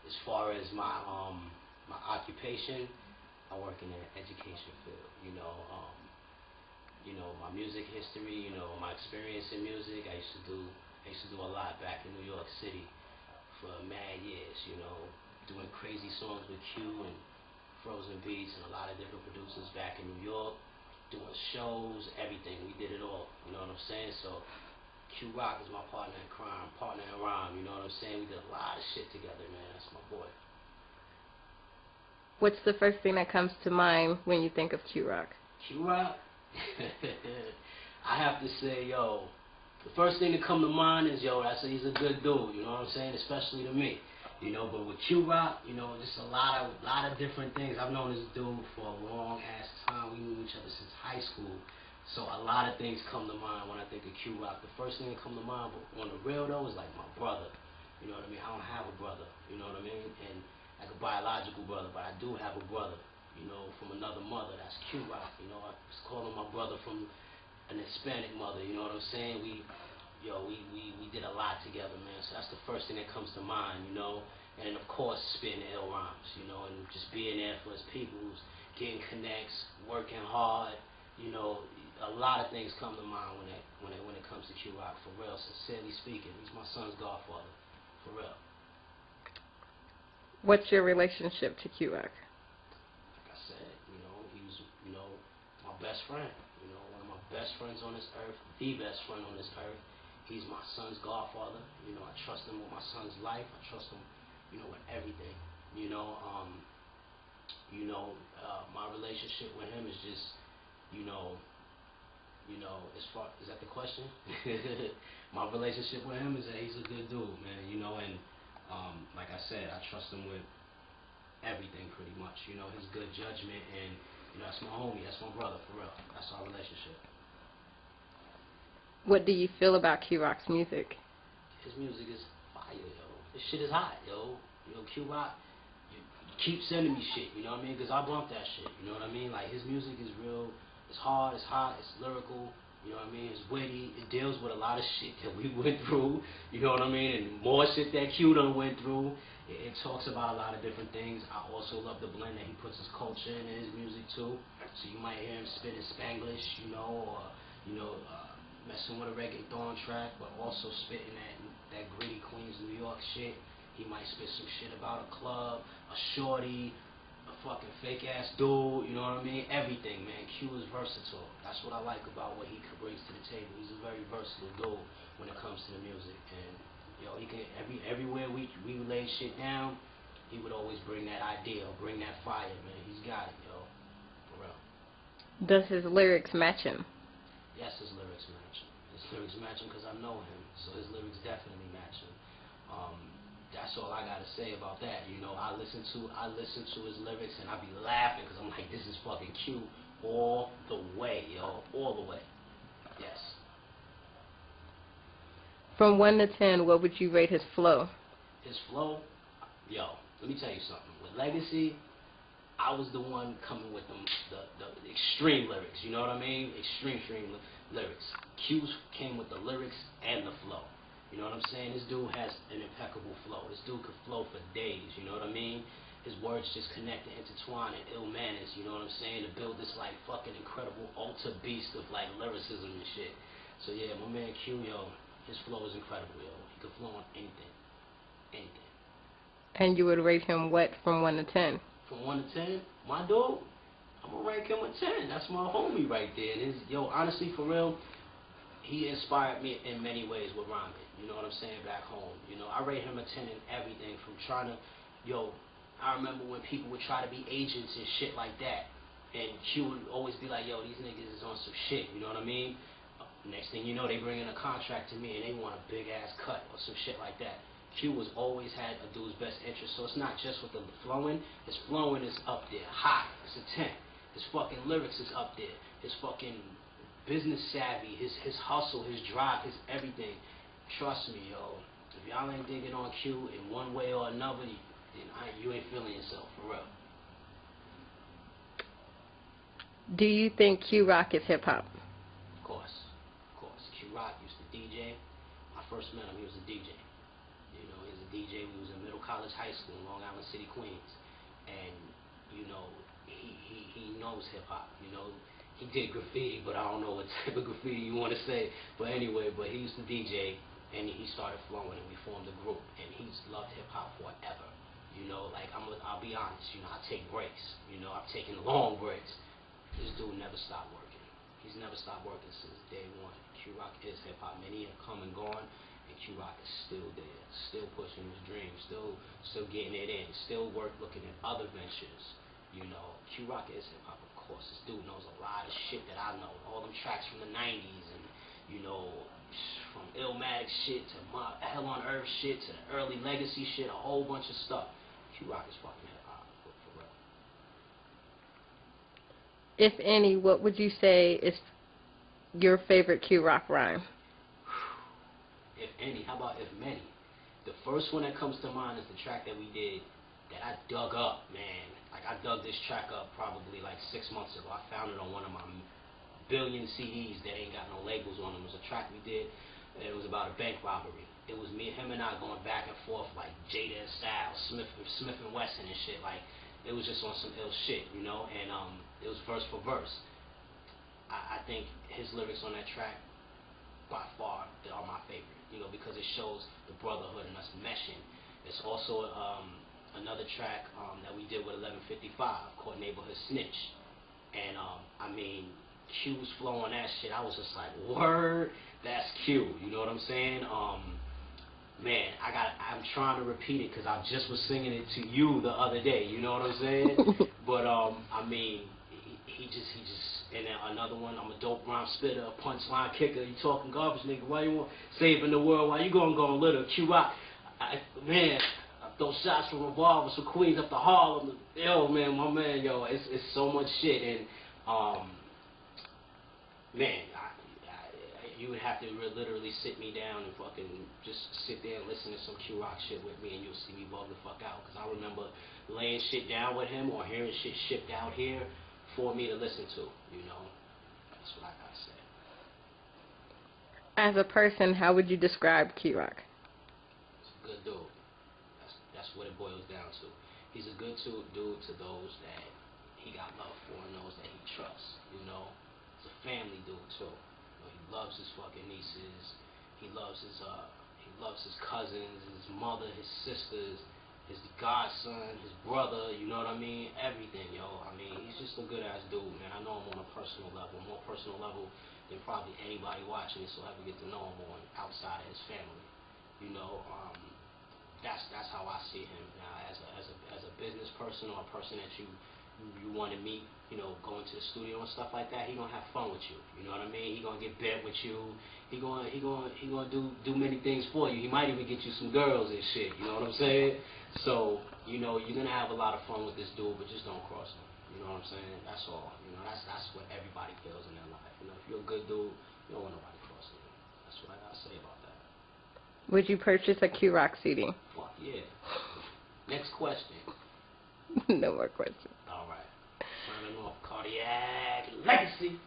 as far as my occupation, I work in the education field. My music history. My experience in music. I used to do a lot back in New York City for mad years. Doing crazy songs with Q and Frozen Beats and a lot of different producers back in New York, doing shows, everything. We did it all. You know what I'm saying? So Cue Roc is my partner in crime, partner in rhyme. You know what I'm saying? We did a lot of shit together, man. That's my boy. What's the first thing that comes to mind when you think of Cue Roc? Cue Roc? I have to say, the first thing that come to mind is, he's a good dude, you know what I'm saying? Especially to me. But with Cue Roc, just a lot of different things. I've known this dude for a long ass time. We knew each other since high school. So a lot of things come to mind when I think of Cue Roc. The first thing that come to mind, but on the real though, is like my brother. You know what I mean? I don't have a brother, you know what I mean? And like a biological brother, but I do have a brother, from another mother. That's Cue Roc. I was calling my brother from an Hispanic mother, you know what I'm saying? We did a lot together, man. So that's the first thing that comes to mind, And then of course spitting the ill rhymes, and just being there for his peoples, getting connects, working hard, a lot of things come to mind when it comes to Cue Roc, for real, sincerely speaking. He's my son's godfather, for real. What's your relationship to Cue Roc? Like I said, he was, my best friend, one of my best friends on this earth, the best friend on this earth. He's my son's godfather. I trust him with my son's life. I trust him, with everything. My relationship with him is just, as far, is that the question? My relationship with him is that he's a good dude, man, and like I said, I trust him with everything pretty much, his good judgment, and, that's my homie, that's my brother, for real. That's our relationship. What do you feel about Cue Roc's music? His music is fire, yo. This shit is hot, yo. Cue Roc, you keep sending me shit, you know what I mean? Because I bump that shit, you know what I mean? Like, his music is real, it's hard, it's hot, it's lyrical, you know what I mean? It's witty, it deals with a lot of shit that we went through, you know what I mean? And more shit that Q done went through. It talks about a lot of different things. I also love the blend that he puts his culture in his music too. So you might hear him spit in Spanglish, or, messing with a reggaeton track, but also spitting that gritty Queens, New York shit. He might spit some shit about a club, a shorty, a fucking fake ass dude, you know what I mean? Everything, man. Q is versatile. That's what I like about what he brings to the table. He's a very versatile dude when it comes to the music. And he can everywhere we lay shit down, he would always bring that idea, bring that fire, man. He's got it, for real. Does his lyrics match him? Yes, his lyrics match him. His lyrics match him because I know him, so his lyrics definitely match him. That's all I gotta say about that. I listen to his lyrics and I be laughing because I'm like, this is fucking Q all the way, all the way. Yes. From 1 to 10, what would you rate his flow? His flow, let me tell you something. With Legacy, I was the one coming with the extreme lyrics, you know what I mean? Extreme lyrics. Q came with the lyrics and the flow. You know what I'm saying? This dude has an impeccable flow. This dude could flow for days, you know what I mean? His words just connect and intertwine in ill manners, you know what I'm saying? To build this like fucking incredible altar beast of like lyricism and shit. So yeah, my man Q, his flow is incredible, He could flow on anything. Anything. And you would rate him what from 1 to 10? From 1 to 10, my dude, I'm gonna rank him a 10. That's my homie right there. And honestly, for real, he inspired me in many ways with rhyming. You know what I'm saying? Back home, I rate him a 10 in everything. From trying to, I remember when people would try to be agents and shit like that, and Q would always be like, these niggas is on some shit. You know what I mean? Next thing you know, they bring in a contract to me and they want a big ass cut or some shit like that. Q has always had a dude's best interest, so it's not just with the flowing. His flowing is up there, high. It's a 10. His fucking lyrics is up there. His fucking business savvy, his hustle, his drive, his everything. Trust me, if y'all ain't digging on Q in one way or another, you ain't feeling yourself, for real. Do you think Cue Roc is hip-hop? Of course. Cue Roc used to DJ. When I first met him, he was a DJ. You know, he's a DJ. We was in Middle College High School in Long Island City, Queens, and you know, he knows hip hop. You know, he did graffiti, but I don't know what type of graffiti you want to say. But anyway, but he used to DJ, and he started flowing, and we formed a group, and he's loved hip hop forever. You know, like I'll be honest. You know, I take breaks. You know, I've taken long breaks. This dude never stopped working. He's never stopped working since day one. Cue Roc is hip hop. Many have come and gone, and Cue Roc is still there, still pushing his dreams, still getting it in, still looking at other ventures. You know, Cue Roc is hip hop, of course. This dude knows a lot of shit that I know. All them tracks from the '90s, and you know, from Illmatic shit to Hell on Earth shit to early Legacy shit, a whole bunch of stuff. Cue Roc is fucking hip hop, for real. If any, what would you say is your favorite Cue Roc rhyme? If any, how about if many? The first one that comes to mind is the track that we did that I dug up, man. Like, I dug this track up probably like 6 months ago. I found it on one of my billion CDs that ain't got no labels on them. It was a track we did, and it was about a bank robbery. It was him and I going back and forth like Jada and Styles, Smith and Wesson and shit. Like, it was just on some ill shit, you know, and it was verse for verse. I think his lyrics on that track, by far, they are my favorite, you know, because it shows the brotherhood and us meshing. It's also another track that we did with 1155 called Neighborhood Snitch. And, I mean, Q's flow on that shit, I was just like, word, that's Q, you know what I'm saying? Man, I'm trying to repeat it because I just was singing it to you the other day, you know what I'm saying? But, I mean, he just, and then another one, I'm a dope rhyme spitter, a punchline kicker, you talking garbage, nigga, why you want saving the world, why you gonna go little, Cue Roc, man, I throw shots from revolvers from Queens up to Harlem, yo, man, my man, yo, it's so much shit, and, man, you would have to literally sit me down and fucking just sit there and listen to some Cue Roc shit with me, and you'll see me bug the fuck out, because I remember laying shit down with him or hearing shit shipped out here for me to listen to, you know. That's what I gotta say. As a person, how would you describe Cue Roc? He's a good dude. That's what it boils down to. He's a good dude to those that he got love for and those that he trusts, you know. He's a family dude too. You know, he loves his fucking nieces. He loves his cousins, his mother, his sisters, his godson, his brother, you know what I mean? Everything, yo. I mean, he's just a good-ass dude, man. I know him on a personal level, more personal level than probably anybody watching this will ever get to know him on outside of his family. You know, that's how I see him. Now, as a business person or a person that you want to meet, you know, going to the studio and stuff like that, he gonna have fun with you. You know what I mean? He gonna get bent with you. He gonna do many things for you. He might even get you some girls and shit. You know what I'm saying? So, you know, you're gonna have a lot of fun with this dude, but just don't cross him. You know what I'm saying? That's all. You know, that's what everybody feels in their life. You know, if you're a good dude, you don't want nobody crossing you. That's what I gotta say about that. Would you purchase a Cue Roc CD? Fuck yeah. Next question. No more questions. All right. Signing off, Cardiac Legacy.